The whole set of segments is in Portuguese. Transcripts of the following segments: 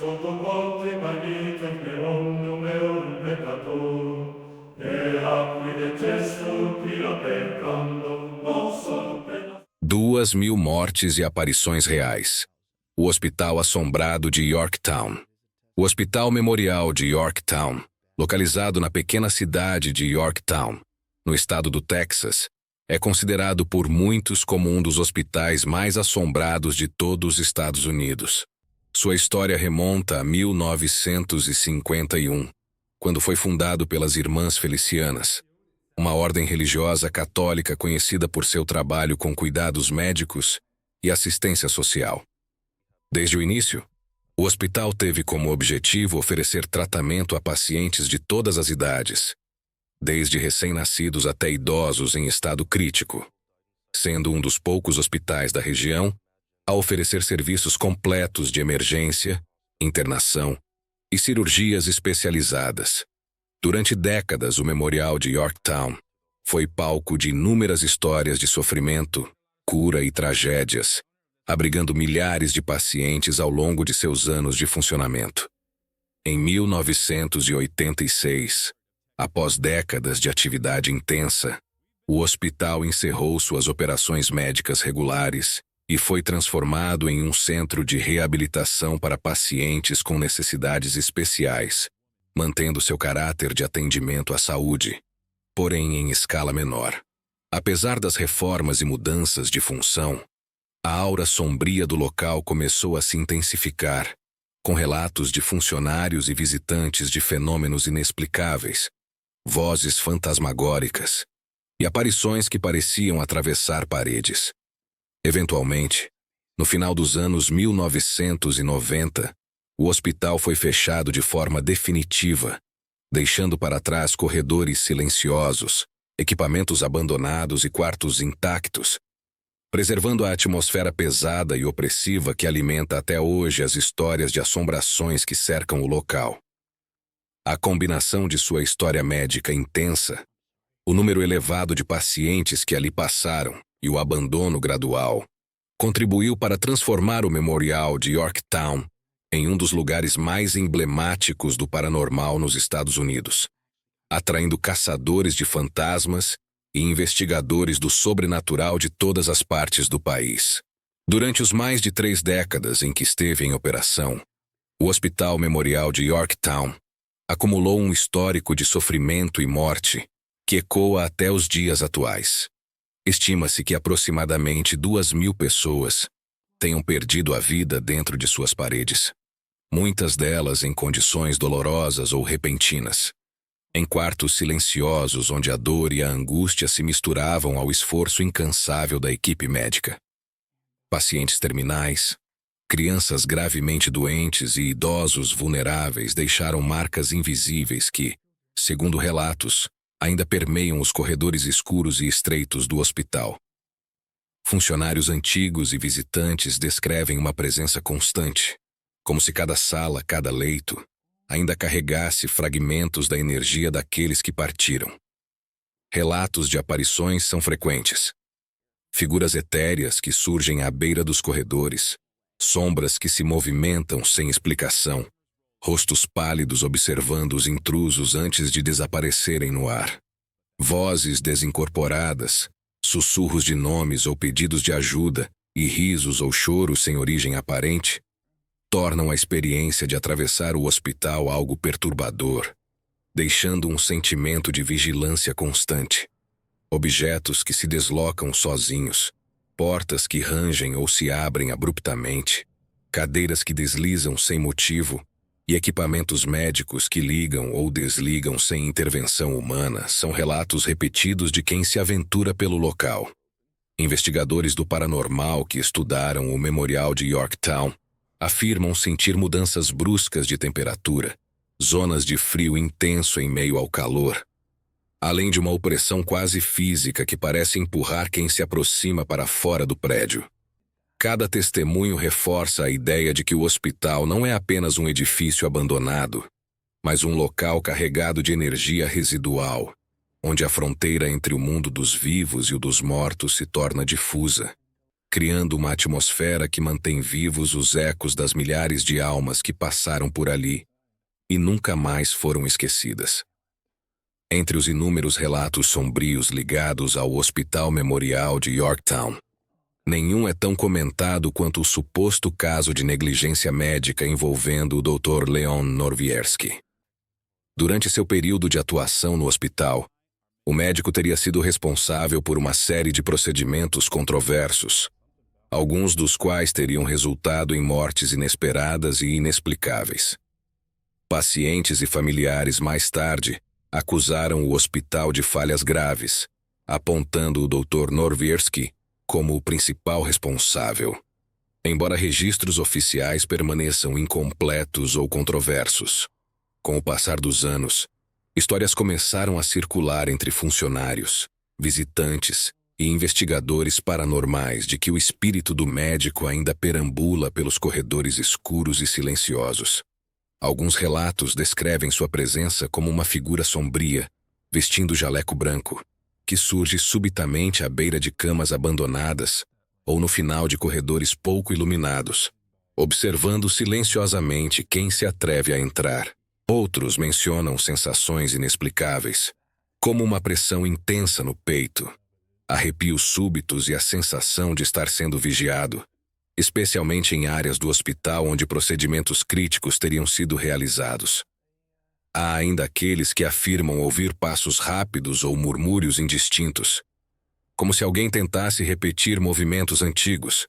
sotto volte maledito per omnium eum peccator, e acqui del gesto qui la peccando, non solo per... 2.000 mortes e aparições reais. O Hospital Assombrado de Yorktown. O Hospital Memorial de Yorktown, localizado na pequena cidade de Yorktown, no estado do Texas, é considerado por muitos como um dos hospitais mais assombrados de todos os Estados Unidos. Sua história remonta a 1951, quando foi fundado pelas Irmãs Felicianas, uma ordem religiosa católica conhecida por seu trabalho com cuidados médicos e assistência social. Desde o início, o hospital teve como objetivo oferecer tratamento a pacientes de todas as idades, desde recém-nascidos até idosos em estado crítico, sendo um dos poucos hospitais da região a oferecer serviços completos de emergência, internação e cirurgias especializadas. Durante décadas, o Memorial de Yorktown foi palco de inúmeras histórias de sofrimento, cura e tragédias, abrigando milhares de pacientes ao longo de seus anos de funcionamento. Em 1986, após décadas de atividade intensa, o hospital encerrou suas operações médicas regulares e foi transformado em um centro de reabilitação para pacientes com necessidades especiais, mantendo seu caráter de atendimento à saúde, porém em escala menor. Apesar das reformas e mudanças de função, a aura sombria do local começou a se intensificar, com relatos de funcionários e visitantes de fenômenos inexplicáveis, vozes fantasmagóricas e aparições que pareciam atravessar paredes. Eventualmente, no final dos anos 1990, o hospital foi fechado de forma definitiva, deixando para trás corredores silenciosos, equipamentos abandonados e quartos intactos, preservando a atmosfera pesada e opressiva que alimenta até hoje as histórias de assombrações que cercam o local. A combinação de sua história médica intensa, o número elevado de pacientes que ali passaram e o abandono gradual, contribuiu para transformar o Memorial de Yorktown em um dos lugares mais emblemáticos do paranormal nos Estados Unidos, atraindo caçadores de fantasmas e investigadores do sobrenatural de todas as partes do país. Durante os mais de 3 décadas em que esteve em operação, o Hospital Memorial de Yorktown acumulou um histórico de sofrimento e morte que ecoa até os dias atuais. Estima-se que aproximadamente 2.000 pessoas tenham perdido a vida dentro de suas paredes, muitas delas em condições dolorosas ou repentinas, em quartos silenciosos onde a dor e a angústia se misturavam ao esforço incansável da equipe médica. Pacientes terminais, crianças gravemente doentes e idosos vulneráveis deixaram marcas invisíveis que, segundo relatos, ainda permeiam os corredores escuros e estreitos do hospital. Funcionários antigos e visitantes descrevem uma presença constante, como se cada sala, cada leito, ainda carregasse fragmentos da energia daqueles que partiram. Relatos de aparições são frequentes. Figuras etéreas que surgem à beira dos corredores, sombras que se movimentam sem explicação, rostos pálidos observando os intrusos antes de desaparecerem no ar. Vozes desincorporadas, sussurros de nomes ou pedidos de ajuda e risos ou choros sem origem aparente, tornam a experiência de atravessar o hospital algo perturbador, deixando um sentimento de vigilância constante. Objetos que se deslocam sozinhos, portas que rangem ou se abrem abruptamente, cadeiras que deslizam sem motivo e equipamentos médicos que ligam ou desligam sem intervenção humana são relatos repetidos de quem se aventura pelo local. Investigadores do paranormal que estudaram o Memorial de Yorktown afirmam sentir mudanças bruscas de temperatura, zonas de frio intenso em meio ao calor, além de uma opressão quase física que parece empurrar quem se aproxima para fora do prédio. Cada testemunho reforça a ideia de que o hospital não é apenas um edifício abandonado, mas um local carregado de energia residual, onde a fronteira entre o mundo dos vivos e o dos mortos se torna difusa. criando uma atmosfera que mantém vivos os ecos das milhares de almas que passaram por ali e nunca mais foram esquecidas. Entre os inúmeros relatos sombrios ligados ao Hospital Memorial de Yorktown, nenhum é tão comentado quanto o suposto caso de negligência médica envolvendo o Dr. Leon Norwierski. Durante seu período de atuação no hospital, o médico teria sido responsável por uma série de procedimentos controversos, alguns dos quais teriam resultado em mortes inesperadas e inexplicáveis. Pacientes e familiares mais tarde acusaram o hospital de falhas graves, apontando o Dr. Norwierski como o principal responsável. Embora registros oficiais permaneçam incompletos ou controversos, com o passar dos anos, histórias começaram a circular entre funcionários, visitantes e investigadores paranormais de que o espírito do médico ainda perambula pelos corredores escuros e silenciosos. Alguns relatos descrevem sua presença como uma figura sombria, vestindo jaleco branco, que surge subitamente à beira de camas abandonadas ou no final de corredores pouco iluminados, observando silenciosamente quem se atreve a entrar. Outros mencionam sensações inexplicáveis, como uma pressão intensa no peito, arrepios súbitos e a sensação de estar sendo vigiado, especialmente em áreas do hospital onde procedimentos críticos teriam sido realizados. Há ainda aqueles que afirmam ouvir passos rápidos ou murmúrios indistintos, como se alguém tentasse repetir movimentos antigos,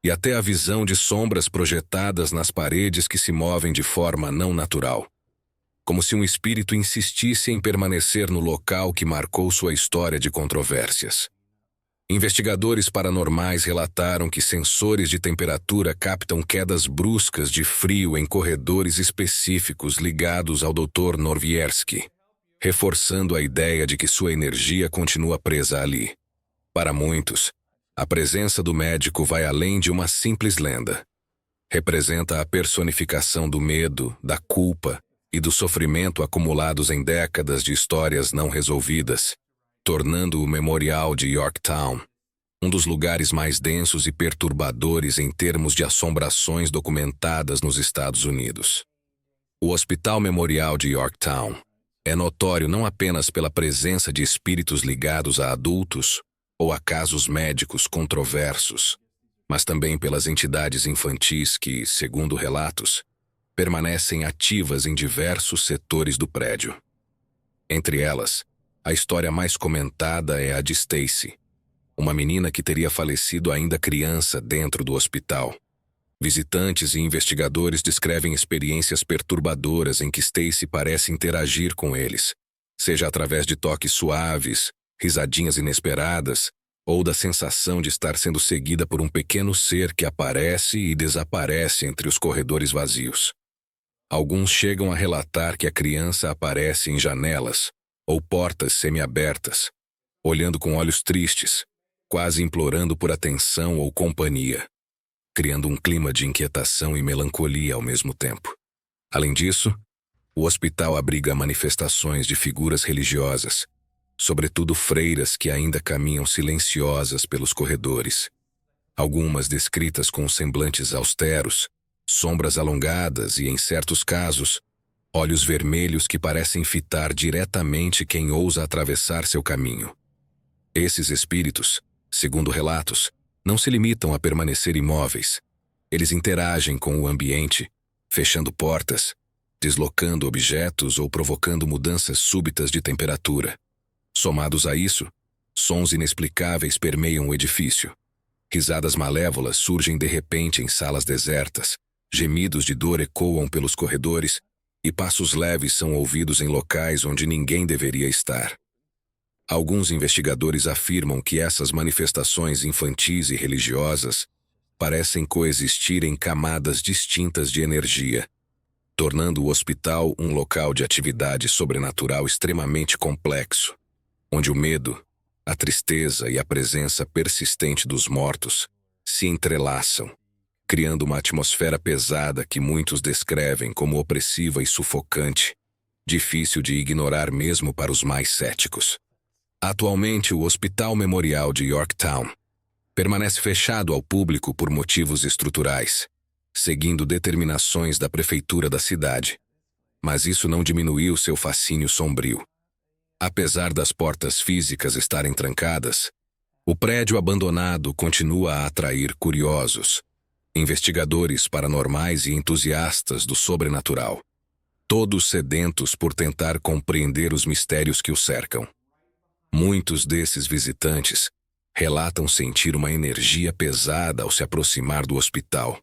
e até a visão de sombras projetadas nas paredes que se movem de forma não natural, como se um espírito insistisse em permanecer no local que marcou sua história de controvérsias. Investigadores paranormais relataram que sensores de temperatura captam quedas bruscas de frio em corredores específicos ligados ao Dr. Norwierski, reforçando a ideia de que sua energia continua presa ali. Para muitos, a presença do médico vai além de uma simples lenda. Representa a personificação do medo, da culpa e do sofrimento acumulados em décadas de histórias não resolvidas, tornando o Memorial de Yorktown um dos lugares mais densos e perturbadores em termos de assombrações documentadas nos Estados Unidos. O Hospital Memorial de Yorktown é notório não apenas pela presença de espíritos ligados a adultos ou a casos médicos controversos, mas também pelas entidades infantis que, segundo relatos, permanecem ativas em diversos setores do prédio. Entre elas, a história mais comentada é a de Stacy, uma menina que teria falecido ainda criança dentro do hospital. Visitantes e investigadores descrevem experiências perturbadoras em que Stacy parece interagir com eles, seja através de toques suaves, risadinhas inesperadas, ou da sensação de estar sendo seguida por um pequeno ser que aparece e desaparece entre os corredores vazios. Alguns chegam a relatar que a criança aparece em janelas ou portas semiabertas, olhando com olhos tristes, quase implorando por atenção ou companhia, criando um clima de inquietação e melancolia ao mesmo tempo. Além disso, o hospital abriga manifestações de figuras religiosas, sobretudo freiras que ainda caminham silenciosas pelos corredores, algumas descritas com semblantes austeros, sombras alongadas e, em certos casos, olhos vermelhos que parecem fitar diretamente quem ousa atravessar seu caminho. Esses espíritos, segundo relatos, não se limitam a permanecer imóveis. Eles interagem com o ambiente, fechando portas, deslocando objetos ou provocando mudanças súbitas de temperatura. Somados a isso, sons inexplicáveis permeiam o edifício. Risadas malévolas surgem de repente em salas desertas, gemidos de dor ecoam pelos corredores e passos leves são ouvidos em locais onde ninguém deveria estar. Alguns investigadores afirmam que essas manifestações infantis e religiosas parecem coexistir em camadas distintas de energia, tornando o hospital um local de atividade sobrenatural extremamente complexo, onde o medo, a tristeza e a presença persistente dos mortos se entrelaçam, criando uma atmosfera pesada que muitos descrevem como opressiva e sufocante, difícil de ignorar mesmo para os mais céticos. Atualmente, o Hospital Memorial de Yorktown Permanece fechado ao público por motivos estruturais, seguindo determinações da prefeitura da cidade. Mas isso não diminuiu seu fascínio sombrio. Apesar das portas físicas estarem trancadas, o prédio abandonado continua a atrair curiosos, investigadores paranormais e entusiastas do sobrenatural, todos sedentos por tentar compreender os mistérios que o cercam. Muitos desses visitantes relatam sentir uma energia pesada ao se aproximar do hospital,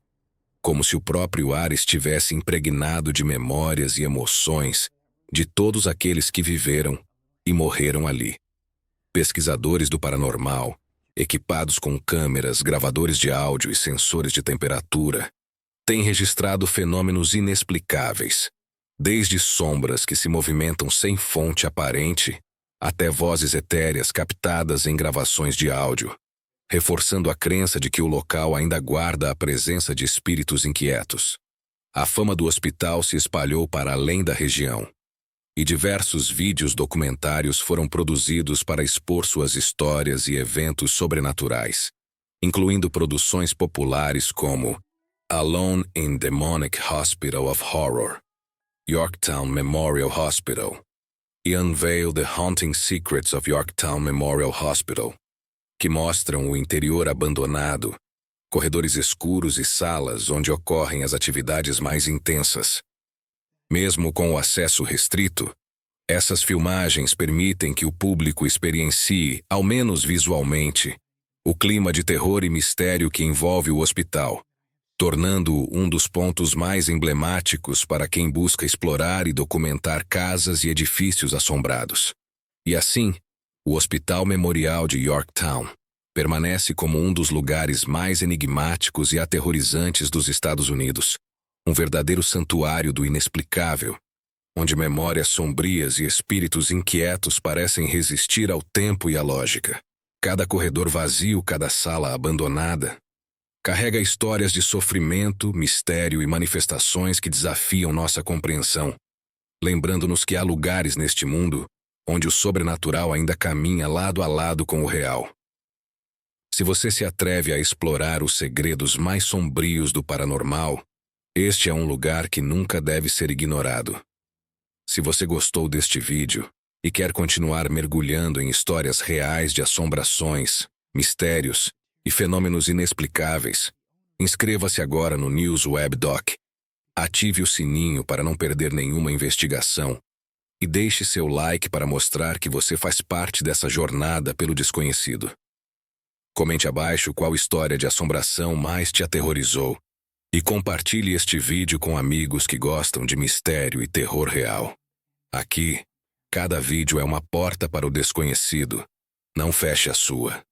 como se o próprio ar estivesse impregnado de memórias e emoções de todos aqueles que viveram e morreram ali. Pesquisadores do paranormal, equipados com câmeras, gravadores de áudio e sensores de temperatura, têm registrado fenômenos inexplicáveis, desde sombras que se movimentam sem fonte aparente até vozes etéreas captadas em gravações de áudio, reforçando a crença de que o local ainda guarda a presença de espíritos inquietos. A fama do hospital se espalhou para além da região, e diversos vídeos documentários foram produzidos para expor suas histórias e eventos sobrenaturais, incluindo produções populares como Alone in Demonic Hospital of Horror, Yorktown Memorial Hospital e Unveil the Haunting Secrets of Yorktown Memorial Hospital, que mostram o interior abandonado, corredores escuros e salas onde ocorrem as atividades mais intensas. Mesmo com o acesso restrito, essas filmagens permitem que o público experiencie, ao menos visualmente, o clima de terror e mistério que envolve o hospital, tornando-o um dos pontos mais emblemáticos para quem busca explorar e documentar casas e edifícios assombrados. E assim, o Hospital Memorial de Yorktown permanece como um dos lugares mais enigmáticos e aterrorizantes dos Estados Unidos, um verdadeiro santuário do inexplicável, onde memórias sombrias e espíritos inquietos parecem resistir ao tempo e à lógica. Cada corredor vazio, cada sala abandonada, carrega histórias de sofrimento, mistério e manifestações que desafiam nossa compreensão, lembrando-nos que há lugares neste mundo onde o sobrenatural ainda caminha lado a lado com o real. Se você se atreve a explorar os segredos mais sombrios do paranormal, este é um lugar que nunca deve ser ignorado. Se você gostou deste vídeo e quer continuar mergulhando em histórias reais de assombrações, mistérios e fenômenos inexplicáveis, inscreva-se agora no News Web Doc. Ative o sininho para não perder nenhuma investigação e deixe seu like para mostrar que você faz parte dessa jornada pelo desconhecido. Comente abaixo qual história de assombração mais te aterrorizou e compartilhe este vídeo com amigos que gostam de mistério e terror real. Aqui, cada vídeo é uma porta para o desconhecido. Não feche a sua.